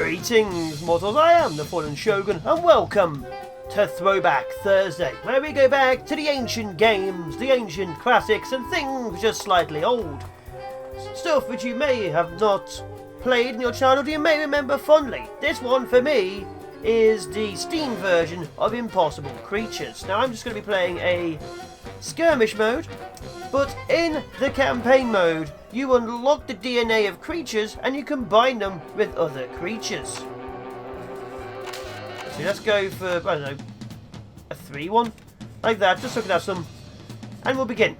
Greetings, mortals, I am the Fallen Shogun, and welcome to Throwback Thursday, where we go back to the ancient games, the ancient classics, and things just slightly old. Stuff which you may have not played in your childhood, you may remember fondly. This one, for me, is the Steam version of Impossible Creatures. Now, I'm just going to be playing a skirmish mode, but in the campaign mode, you unlock the DNA of creatures and you combine them with other creatures. So let's go for, I don't know, a 3-1, like that, just so we can have some, and we'll begin.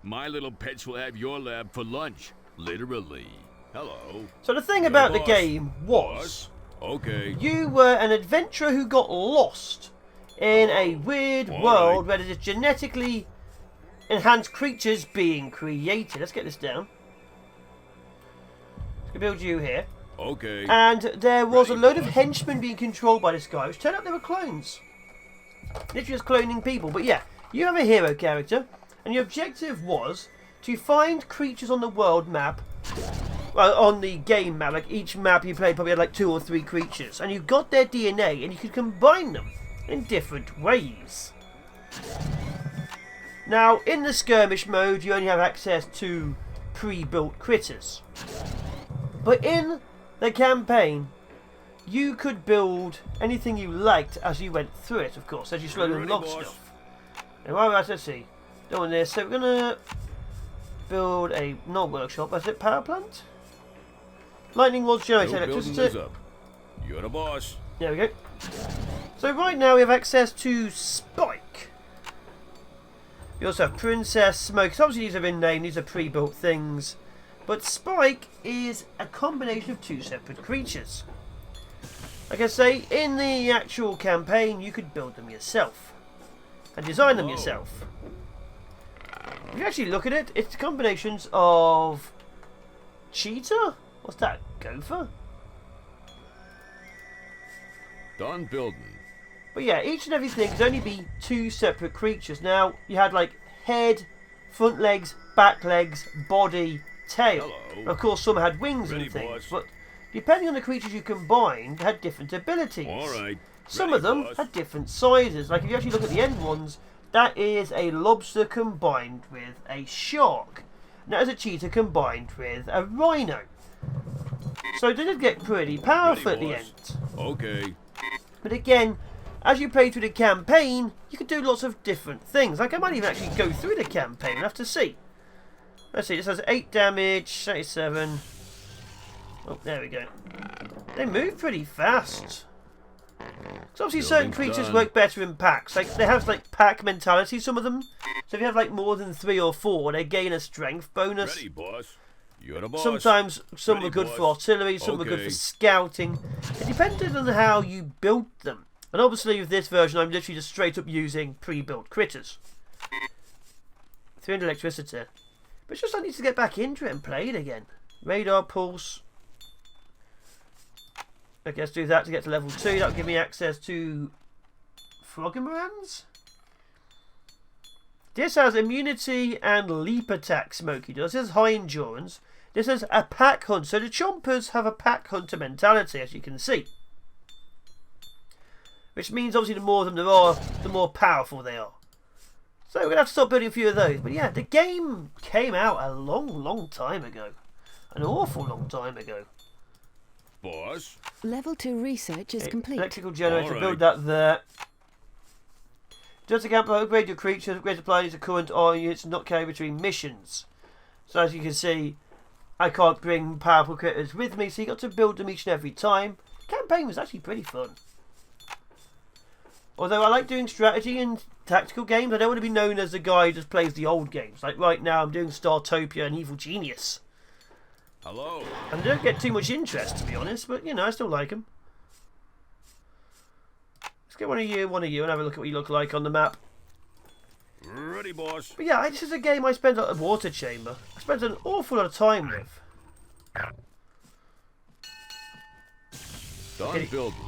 My little pets will have your lab for lunch, literally. Hello. So the thing about the game was, okay, you were an adventurer who got lost in a weird world where there's genetically enhanced creatures being created. Let's get this down. Let's build you here. Okay. And there was a load of henchmen being controlled by this guy, which turned out they were clones. Literally just cloning people. But yeah, you have a hero character, and your objective was to find creatures on the world map. Well, on the game map, like each map you played probably had like 2 or 3 creatures, and you got their DNA and you could combine them in different ways. Now, in the skirmish mode, you only have access to pre-built critters. But in the campaign, you could build anything you liked as you went through it, of course, as you slowly unlock stuff. Now, right, let's see. Doing this, so we're gonna build a not workshop. Is it power plant? Lightning rods generate electricity. You're the boss. There we go. So right now we have access to Spike. We also have Princess, Smoke. So obviously these have been named. These are pre-built things. But Spike is a combination of 2 separate creatures. Like I say, in the actual campaign, you could build them yourself and design them yourself. If you actually look at it, it's combinations of cheetah. What's that? Gopher? Done building. But yeah, each and everything could only be 2 separate creatures. Now, you had like head, front legs, back legs, body, tail. Hello. Of course, some had wings and things, but depending on the creatures you combined, had different abilities. Alright. Some of them had different sizes. Like if you actually look at the end ones, that is a lobster combined with a shark. And that is a cheetah combined with a rhino. So they did get pretty powerful at the end. Okay. But again, as you play through the campaign, you can do lots of different things. Like I might even actually go through the campaign. We'll have to see. Let's see, this has 8 damage, 37. Oh, there we go. They move pretty fast. So obviously certain creatures work better in packs. Like they have like pack mentality, some of them. So if you have like more than 3 or 4, they gain a strength bonus. Ready, boss. You're the boss. Sometimes some Ready, were good boss. for artillery, some were good for scouting. It depended on how you built them. And obviously with this version I'm literally just straight up using pre-built critters. 300 electricity. But it's just I need to get back into it and play it again. Radar pulse. Okay, let's do that to get to level 2. That'll give me access to Frogomorans. This has immunity and leap attack, Smokey does. This has high endurance. This has a pack hunt. So the chompers have a pack hunter mentality, as you can see. Which means obviously the more of them there are, the more powerful they are. So we're going to have to start building a few of those. But yeah, the game came out a long time ago. An awful long time ago. Boss. Level 2 research is complete. Electrical generator, build that there. Just a camp, upgrade your creatures, upgrade supplies to current or units not carry between missions. So as you can see, I can't bring powerful critters with me, so you got to build them each and every time. The campaign was actually pretty fun. Although I like doing strategy and tactical games, I don't want to be known as the guy who just plays the old games. Like right now I'm doing Startopia and Evil Genius. Hello. And I don't get too much interest, to be honest, but you know, I still like them. Let's get one of you, and have a look at what you look like on the map. Ready, boss. But yeah, this is a game I spent at a water chamber. I spent an awful lot of time with. Done building.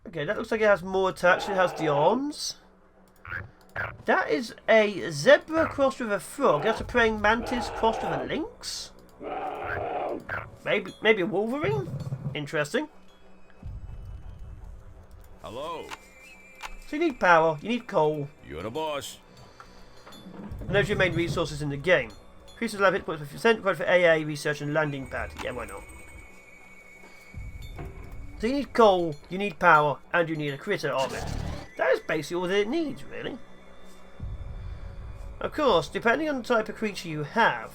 Okay, that looks like it has more attached. It has the arms. That is a zebra crossed with a frog. That's a praying mantis crossed with a lynx. Maybe a wolverine? Interesting. Hello. So you need power, you need coal. You're the boss. And those are your main resources in the game. Increases lab hit points 50%, required for AA, research and landing pad. Yeah, why not? So you need coal, you need power, and you need a critter of it. That is basically all that it needs, really. Of course, depending on the type of creature you have,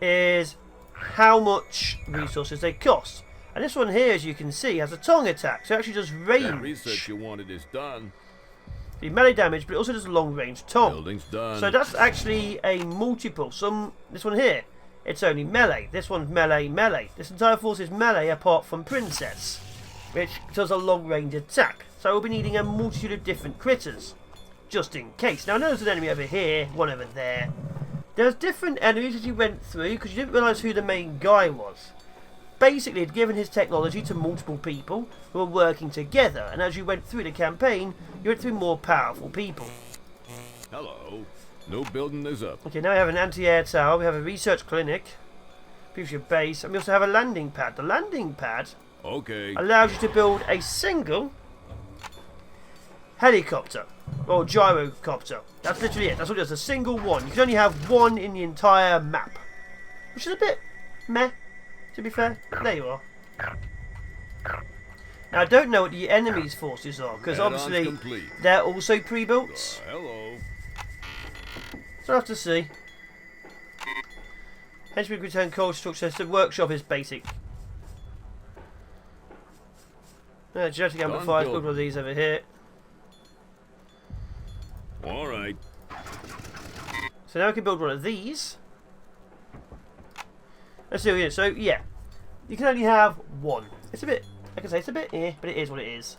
is how much resources they cost. And this one here, as you can see, has a tongue attack, so it actually does range. That research you wanted is done. The melee damage, but it also does long range tongue. Building's done. So that's actually a multiple. This one here, it's only melee. This one's melee. This entire force is melee apart from Princess, which does a long range attack. So we'll be needing a multitude of different critters, just in case. Now I know there's an enemy over here, one over there. There's different enemies as you went through because you didn't realise who the main guy was. Basically, he'd given his technology to multiple people who were working together, and as you went through the campaign, you went through more powerful people. Hello. No building is up. Okay, now we have an anti-air tower, we have a research clinic, future base, and we also have a landing pad. The landing pad allows you to build a single helicopter, or gyrocopter. That's literally it, that's what it is, a single one. You can only have one in the entire map, which is a bit meh, to be fair. There you are. Now, I don't know what the enemy's forces are, because obviously they're also pre-built. Hello. So I'll have to see. Hence we return coal structure. The workshop is basic. Genetic amplifiers, build one of these over here. Alright. So now we can build one of these. Let's see what it is. So yeah, you can only have one. It's a bit, like I say, it's a bit but it is what it is.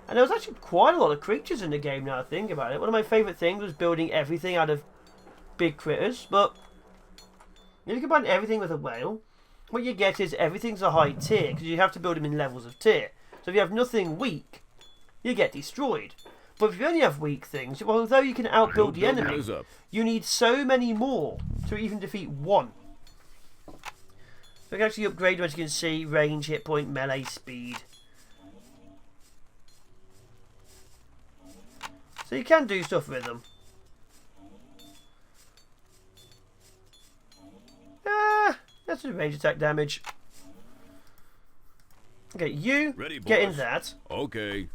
And there was actually quite a lot of creatures in the game now I think about it. One of my favourite things was building everything out of big critters, but if you combine everything with a whale, what you get is everything's a high tier, because you have to build them in levels of tier. So if you have nothing weak, you get destroyed. But if you only have weak things, well, although you can outbuild the enemy, you need so many more to even defeat one. So you can actually upgrade them, as you can see, range, hit point, melee, speed. So you can do stuff with them. That's a range attack damage. Okay, you get in that. Okay.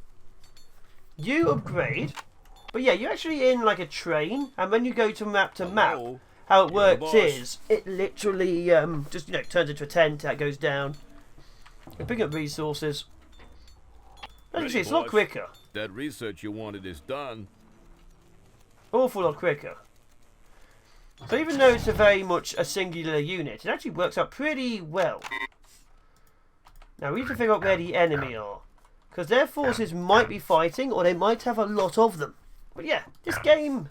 You upgrade. But yeah, you're actually in like a train, and when you go to map, how it works is it literally just turns into a tent that goes down. You pick up resources. As you see, it's a lot quicker. That research you wanted is done. Awful lot quicker. So even though it's a very much a singular unit, it actually works out pretty well. Now we need to figure out where the enemy are, because their forces might be fighting, or they might have a lot of them. But yeah, this game,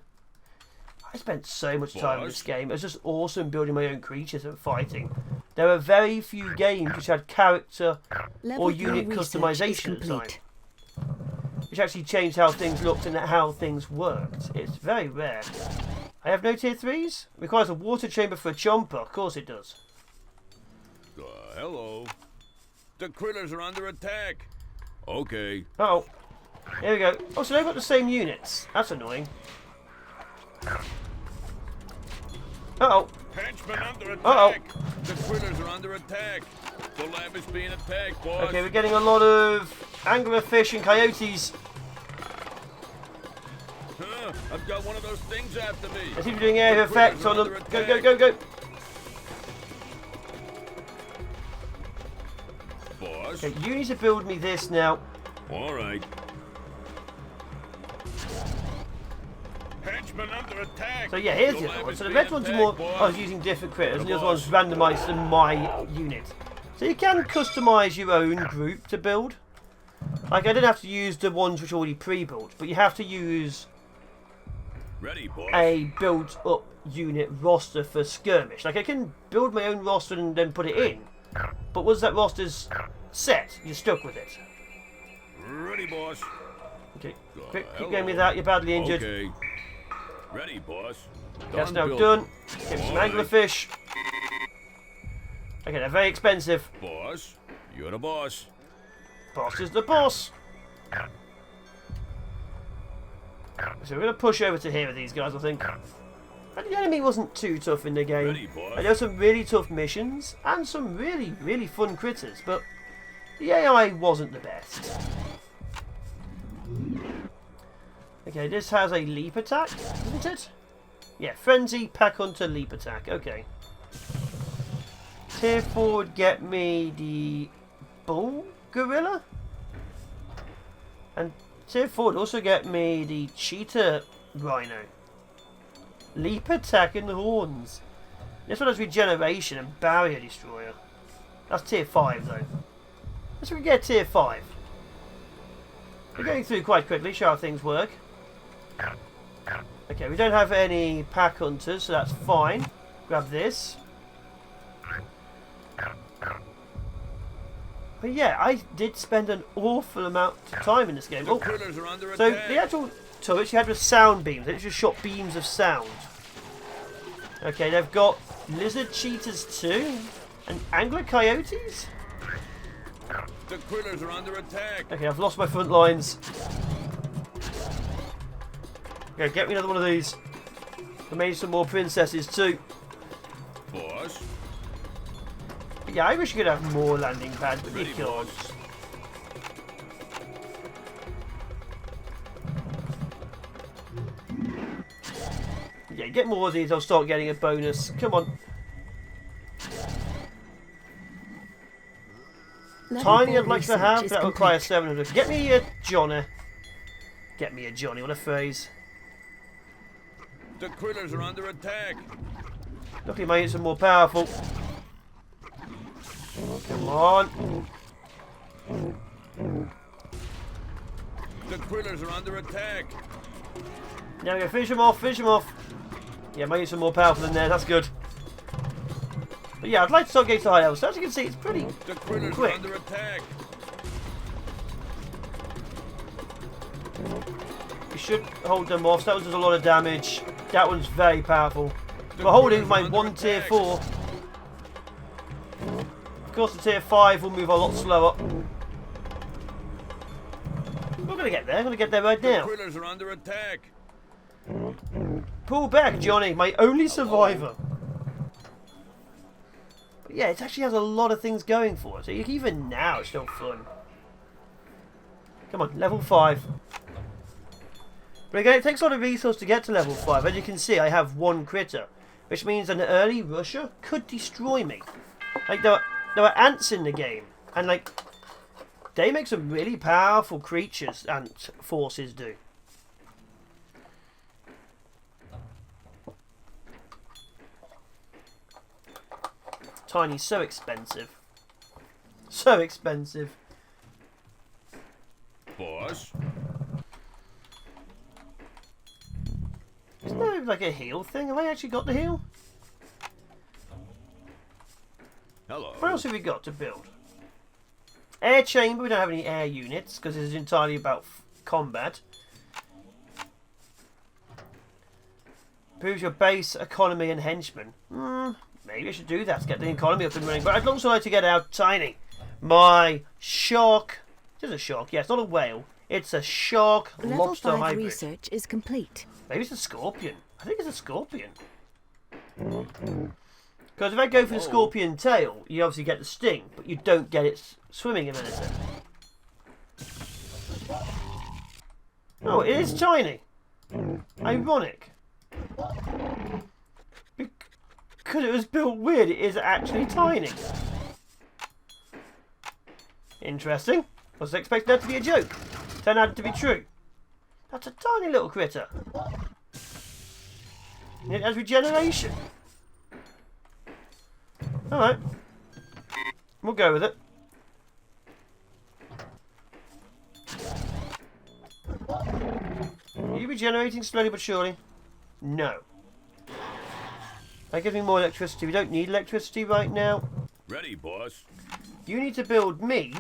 I spent so much time in this game. It was just awesome building my own creatures and fighting. There are very few games which had character or unit customization at the time, which actually changed how things looked and how things worked. It's very rare. I have no tier 3s. Requires a water chamber for a chomper. Of course it does. Hello. The critters are under attack. Okay. Oh, here we go. Oh, so they've got the same units. That's annoying. Uh-oh. Henchmen under attack. Uh-oh. The critters are under attack. The lab is being attacked, boss. Okay, we're getting a lot of anglerfish and coyotes. I've got one of those things after me. They seem to be doing air effects on them. Go, go, go, go. Boss. Okay, you need to build me this now. All right. Henchmen under attack. So yeah, here's the other one. So the red ones are more, I was using different critters, and the other one's randomised to my unit. So you can customise your own group to build. Like, I didn't have to use the ones which are already pre-built, but you have to use a built-up unit roster for skirmish. Like, I can build my own roster and then put it in, but once that roster's set, you're stuck with it. Ready, boss. Okay. Quick, keep going with that. You're badly injured. Okay. Ready, boss. That's now built. done. Get some anglerfish. Okay, they're very expensive. Boss, you're the boss. Boss is the boss. So we're going to push over to here with these guys, I think. And the enemy wasn't too tough in the game. Ready, boss. And there were some really tough missions and some really, really fun critters, but the AI wasn't the best. Okay, this has a leap attack, isn't it? Yeah, frenzy, pack hunter, leap attack. Okay. Tier 4 would get me the bull gorilla. And Tier 4 would also get me the cheetah rhino. Leap attack and horns. This one has regeneration and barrier destroyer. That's Tier 5 though. Let's get Tier 5. We're going through quite quickly, show how things work. Okay, we don't have any pack hunters, so that's fine. Grab this. But yeah, I did spend an awful amount of time in this game. The Oh, critters are under so attack. the actual turrets you had was sound beams. They just shot beams of sound. Okay, they've got lizard cheetahs too, and angler coyotes. The critters are under attack. Okay, I've lost my front lines. Okay, get me another one of these. I made some more princesses too. Boss, But yeah, I wish you could have more landing pads, but you ready, can't. boss. Yeah, get more of these, I'll start getting a bonus. Come on. Level Tiny 4 I'd like to research have, is that complete. requires 700. Get me a Johnny. Get me a Johnny, what a phrase. The critters are under attack. Luckily my units are more powerful. Come on. The critters are under attack. Now we go, finish them off, finish them off. Yeah, my units are more powerful than theirs, that's good. But yeah, I'd like to start getting to high levels. So as you can see, it's pretty The critters quick. are under attack. We should hold them off. That one does a lot of damage. That one's very powerful. But holding my one tier 4. Of course, the tier 5 will move a lot slower. We're going to get there. I'm going to get there right The now. critters are under attack. Pull back, Johnny. My only survivor. But yeah, it actually has a lot of things going for it. So even now, it's still fun. Come on, level 5. But again, it takes a lot of resource to get to level 5. As you can see, I have one critter, which means an early rusher could destroy me. Like, there are ants in the game, and like, they make some really powerful creatures, ant forces do. Tiny's so expensive. So expensive. Boss, Isn't there like a heal thing? Have I actually got the heal? hello. What else have we got to build? Air chamber, we don't have any air units because this is entirely about combat. Improves your base, economy and henchmen. Maybe I should do that to get the economy up and running. But I'd also like to get out Tiny. My shark. It is a shark, yeah, it's not a whale. It's a shark Level lobster 5 hybrid. research is complete. Maybe it's a scorpion. I think it's a scorpion. Because if I go for the scorpion tail, you obviously get the sting, but you don't get it swimming ability. Oh, it is tiny. Ironic. Because it was built weird, it is actually tiny. Interesting. Was expecting that to be a joke. Turned out to be true. That's a tiny little critter. It has regeneration. Alright. We'll go with it. Are you regenerating slowly but surely? No. That gives me more electricity. We don't need electricity right now. Ready, boss. You need to build me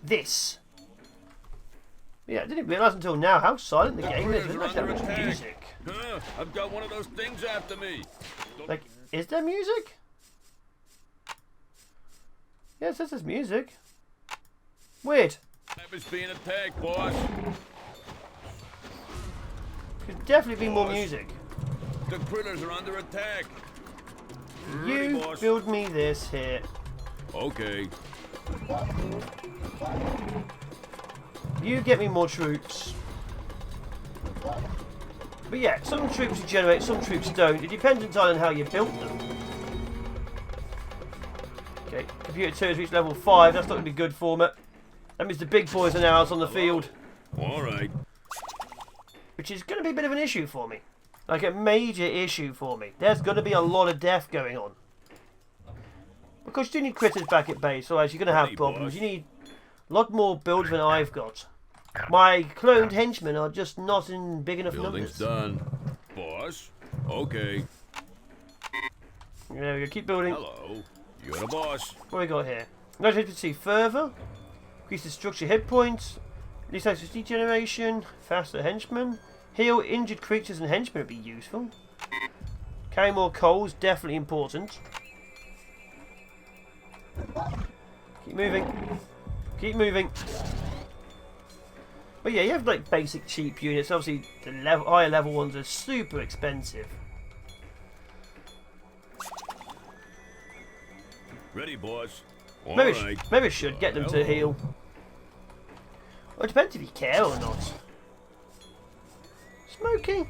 this. Yeah, I didn't realise until now how silent the game is. There's Critters are not that under much attack. music. I've got one of those things after me. Like, is there music? Yeah, it says there's music. Weird. Lab is being attacked, boss. Could definitely be more music. The critters are under attack. You boss. build me this here. Okay. You get me more troops. But yeah, some troops regenerate, some troops don't. It depends entirely on how you built them. Okay, computer 2 has reached level 5. That's not going to be good for me. That means the big boys are now out on the field. Alright. Which is going to be a bit of an issue for me. Like a major issue for me. There's going to be a lot of death going on. Because you do need critters back at base, otherwise you're going to have Hey, problems. boss. You need a lot more builds than I've got. My cloned henchmen are just not in big enough Building's numbers. done. Boss. Okay. There we go, keep building. Hello. You're the boss. What we got here? Notice efficiency further. Increase the structure hit points. Reduce access degeneration. Faster henchmen. Heal injured creatures and henchmen would be useful. Carry more coals, definitely important. Keep moving. Keep moving. But yeah, you have like basic cheap units. Obviously, the higher level ones are super expensive. Ready, boss. Maybe I should get them to heal. Well, it depends if you care or not. Smoking?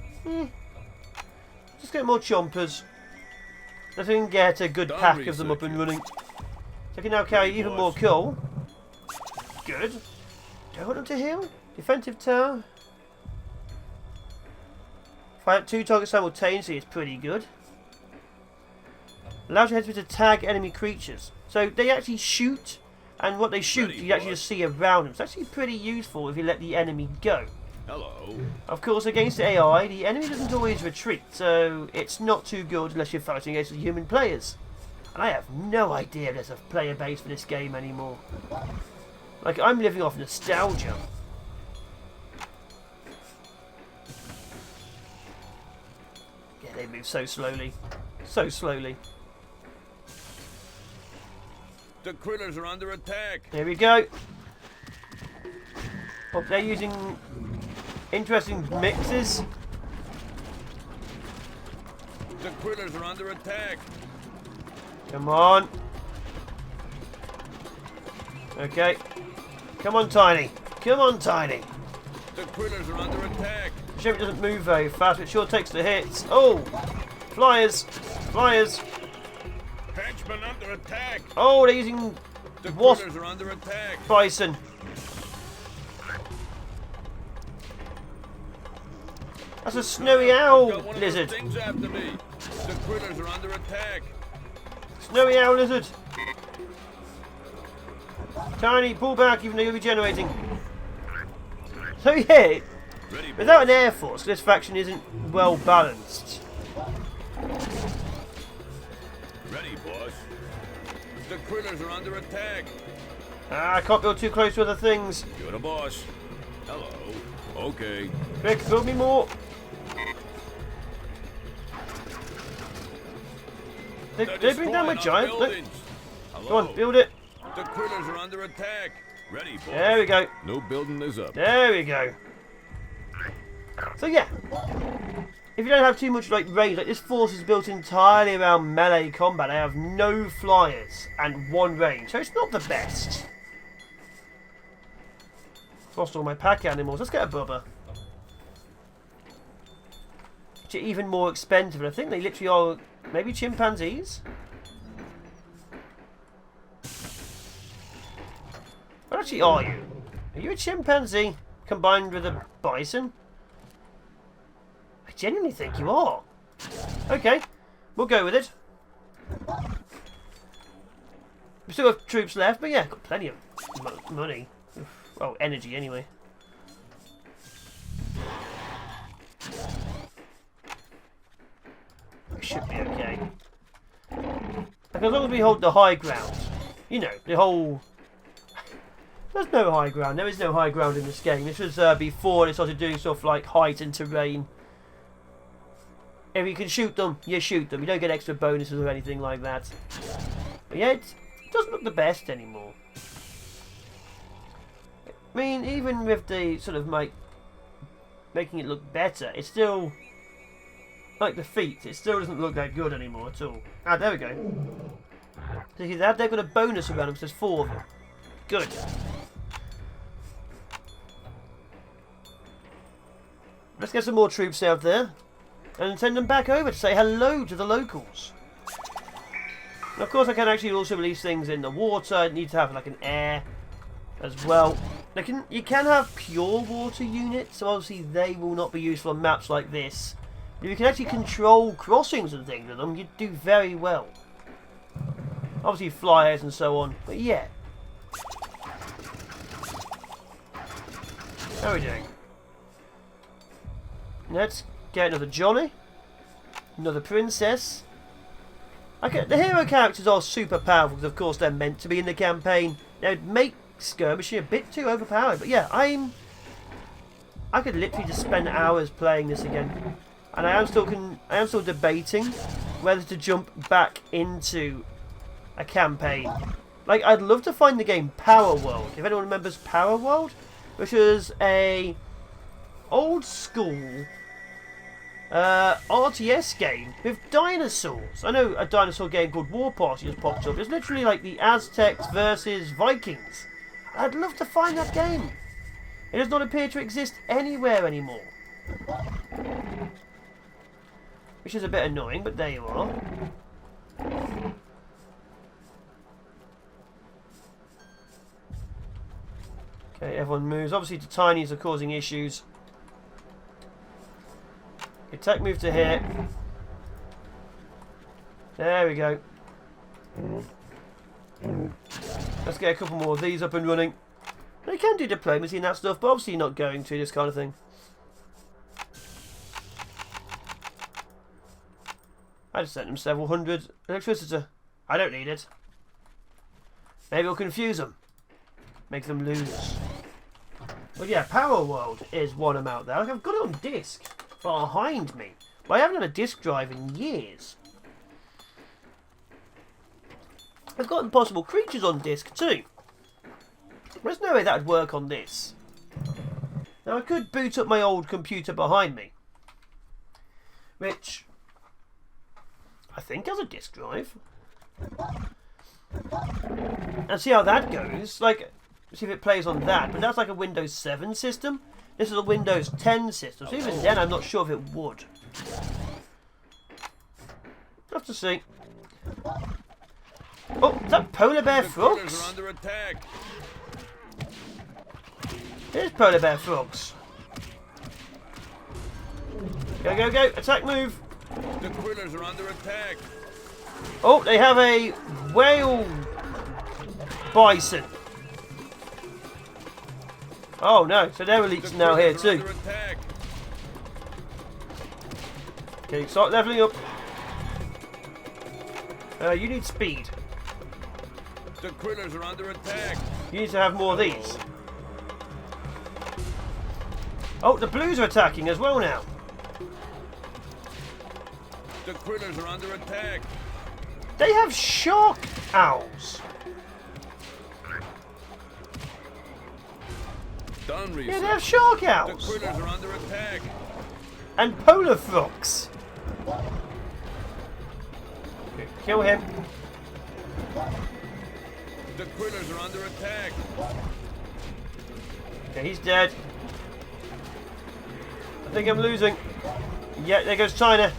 Just get more chompers. If we can get a good pack of them up and running. So I can now carry even more coal. Good. Do I want them to heal? Defensive tower. Fire at 2 targets simultaneously is pretty good. Allows your headsmen to tag enemy creatures. So they actually shoot, and what they shoot you actually just see around them. It's actually pretty useful if you let the enemy go. Hello. Of course, against AI, the enemy doesn't always retreat, so it's not too good unless you're fighting against the human players. And I have no idea if there's a player base for this game anymore. Like, I'm living off nostalgia. Yeah, they move so slowly. So slowly. The critters are under attack. Here we go. Oh, they're using interesting mixes. The critters are under attack. Come on. Okay. Come on, Tiny. Come on, Tiny. The critters are under attack. Shame it doesn't move very fast, but it sure takes the hits. Oh! Flyers! Flyers! Henchmen under attack. Oh, they're using The wasp critters are under attack. bison. That's a snowy owl Got one of lizard. those things after me. The critters are under attack. Snowy owl lizard. Tiny, pull back even though you're regenerating. So yeah, Ready, without boss. an air force, this faction isn't well balanced. Ready, boss. The critters are under attack. I can't build too close to other things. You're the boss. Hello. Okay. Quick, build me more. They bring down my Destroying our giant. Look. buildings. Hello. Go on, build it. The critters are under attack. Ready, boss. There we go. No building is up. There we go. So yeah, if you don't have too much like range, like this force is built entirely around melee combat. They have no flyers and 1 range, so it's not the best. Lost all my pack animals. Let's get a bubba. Which are even more expensive. And I think they literally are maybe chimpanzees. What actually are you? Are you a chimpanzee combined with a bison? I genuinely think you are. Okay, we'll go with it. We still have troops left, but yeah, got plenty of money. Well, energy anyway. We should be okay. Like, as long as we hold the high ground. You know, the whole There's no high ground. There is no high ground in this game. This was before they started doing stuff like height and terrain. If you can shoot them, you shoot them. You don't get extra bonuses or anything like that. But yeah, it doesn't look the best anymore. I mean, even with the sort of making it look better, it's still like the feet. It still doesn't look that good anymore at all. Ah, there we go. See that? They've got a bonus around them. So there's 4 of them. Good. Let's get some more troops out there and send them back over to say hello to the locals. And of course, I can actually also release things in the water. I need to have like an air as well. You can have pure water units, so obviously they will not be useful on maps like this. But if you can actually control crossings and things with them, you do very well. Obviously flyers and so on, but yeah. How are we doing? Let's get another Johnny. Another princess. Okay, the hero characters are super powerful because of course they're meant to be in the campaign. They would make skirmishing a bit too overpowered. But yeah, I could literally just spend hours playing this again. And I am still debating whether to jump back into a campaign. Like, I'd love to find the game Power World. If anyone remembers Power World, which was a old school RTS game with dinosaurs. I know a dinosaur game called War Party has popped up. It's literally like the Aztecs versus Vikings. I'd love to find that game. It does not appear to exist anywhere anymore. Which is a bit annoying, but there you are. Okay, everyone moves. Obviously, the tinies are causing issues. Okay, tech move to here. There we go. Let's get a couple more of these up and running. They can do diplomacy and that stuff, but obviously not going to this kind of thing. I just sent them several hundred electricity. I don't need it. Maybe we'll confuse them. Make them lose. But yeah, Power World is one I'm out there. Like, I've got it on disc behind me. But I haven't had a disc drive in years. I've got Impossible Creatures on disc too. There's no way that would work on this. Now I could boot up my old computer behind me, which I think has a disc drive, and see how that goes. Like, see if it plays on that. But that's like a Windows 7 system. This is a Windows 10 system. So even then, I'm not sure if it would. We'll have to see. Oh, is that polar bear frogs? Under attack. Here's polar bear frogs. Go, go, go. Attack move. The critters are under attack. Oh, they have a whale bison. Oh no, so their elites are now here too. Okay, start leveling up. You need speed. The critters are under attack. You need to have more of these. Oh, the blues are attacking as well now. The critters are under attack. They have shark owls. Done research. Yeah, they have shark The owls. critters are under attack. And polar frogs. Okay, kill him. The critters are under attack. Okay, he's dead. I think I'm losing. Yeah, there goes China.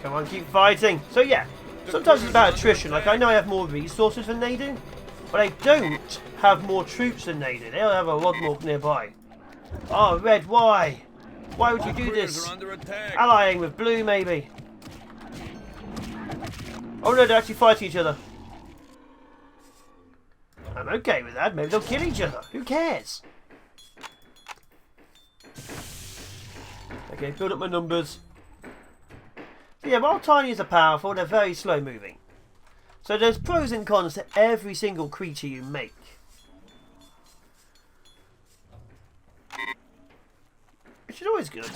Come on, keep fighting. So yeah, sometimes it's about attrition. Like, I know I have more resources than they do, but I don't have more troops than they do. They'll have a lot more nearby. Oh, red, why? Why would you do this? Allying with blue, maybe. Oh no, they're actually fighting each other. I'm okay with that. Maybe they'll kill each other. Who cares? Okay, build up my numbers. So yeah, while tinies are powerful, they're very slow moving. So there's pros and cons to every single creature you make. Which is always good.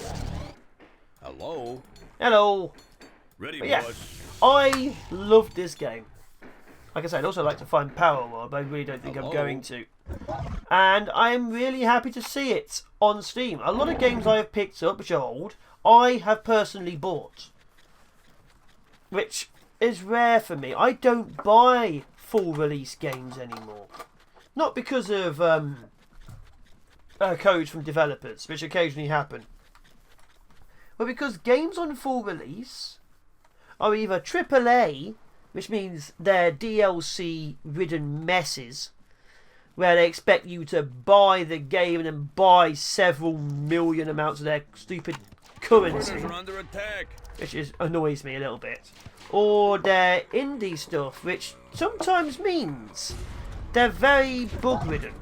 Hello. Hello. Ready, But yeah, boss. I love this game. Like I said, I'd also like to find Power War, but I really don't think I'm Hello. going to. And I am really happy to see it on Steam. A lot of games I have picked up, which are old, I have personally bought. Which is rare for me. I don't buy full release games anymore. Not because of codes from developers, which occasionally happen. But because games on full release are either AAA, which means they're DLC-ridden messes, where they expect you to buy the game and then buy several million amounts of their stupid currency, Critters are under attack. which annoys me a little bit. Or they're indie stuff, which sometimes means they're very bug-ridden.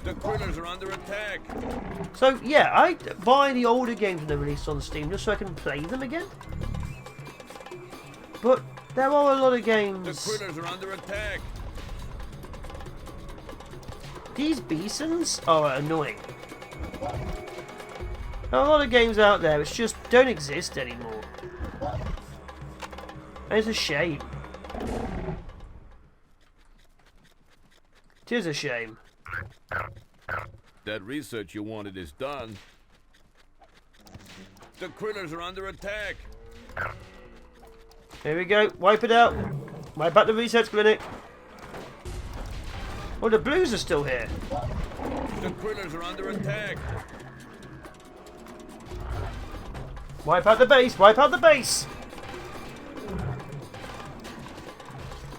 The critters are under attack. So yeah, I buy the older games when they're released on Steam just so I can play them again. But there are a lot of The games. critters are under attack. These Bisons are annoying. There are a lot of games out there which just don't exist anymore. And it's a shame. It is a shame. That research you wanted is done. The critters are under attack. Here we go. Wipe it out. Wipe out the research clinic. Oh, the blues are still here. The critters are under attack. Wipe out the base. Wipe out the base.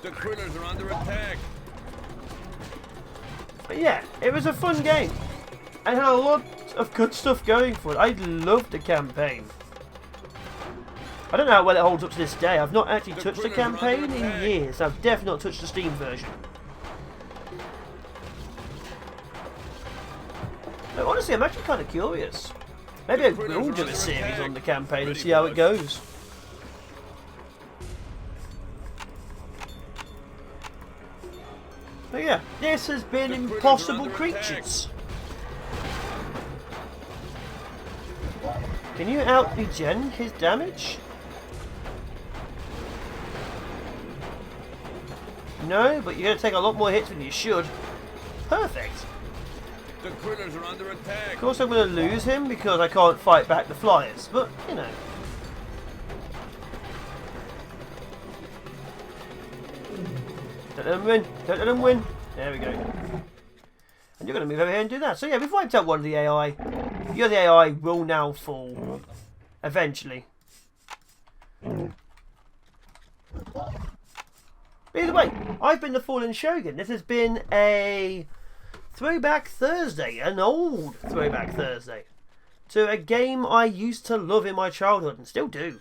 The critters are under attack. But yeah, it was a fun game. And had a lot of good stuff going for it. I loved the campaign. I don't know how well it holds up to this day. I've not actually touched the campaign in years. I've definitely not touched the Steam version. But honestly, I'm actually kind of curious. Maybe I will do a series on the campaign and see how it goes. But yeah, this has been Impossible Creatures. Can you out-regen his damage? No, but you're going to take a lot more hits than you should. Perfect. The critters are under attack. Of course I'm going to lose him because I can't fight back the flyers, but, you know. Don't let them win. Don't let them win. There we go. And you're going to move over here and do that. So yeah, we've wiped out one of the AI. The other AI will now fall. Eventually. Either way, I've been the Fallen Shogun. This has been a Throwback Thursday. An old Throwback Thursday. To a game I used to love in my childhood and still do.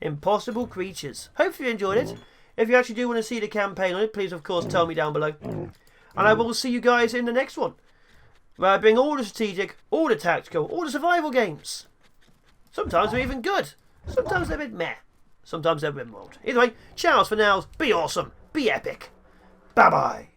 Impossible Creatures. Hope you enjoyed it. If you actually do want to see the campaign on it, please of course tell me down below. And I will see you guys in the next one, where I bring all the strategic, all the tactical, all the survival games. Sometimes they're even good. Sometimes they're a bit meh. Sometimes they're rimworld. Either way, ciao for now. Be awesome. Be epic. Bye bye.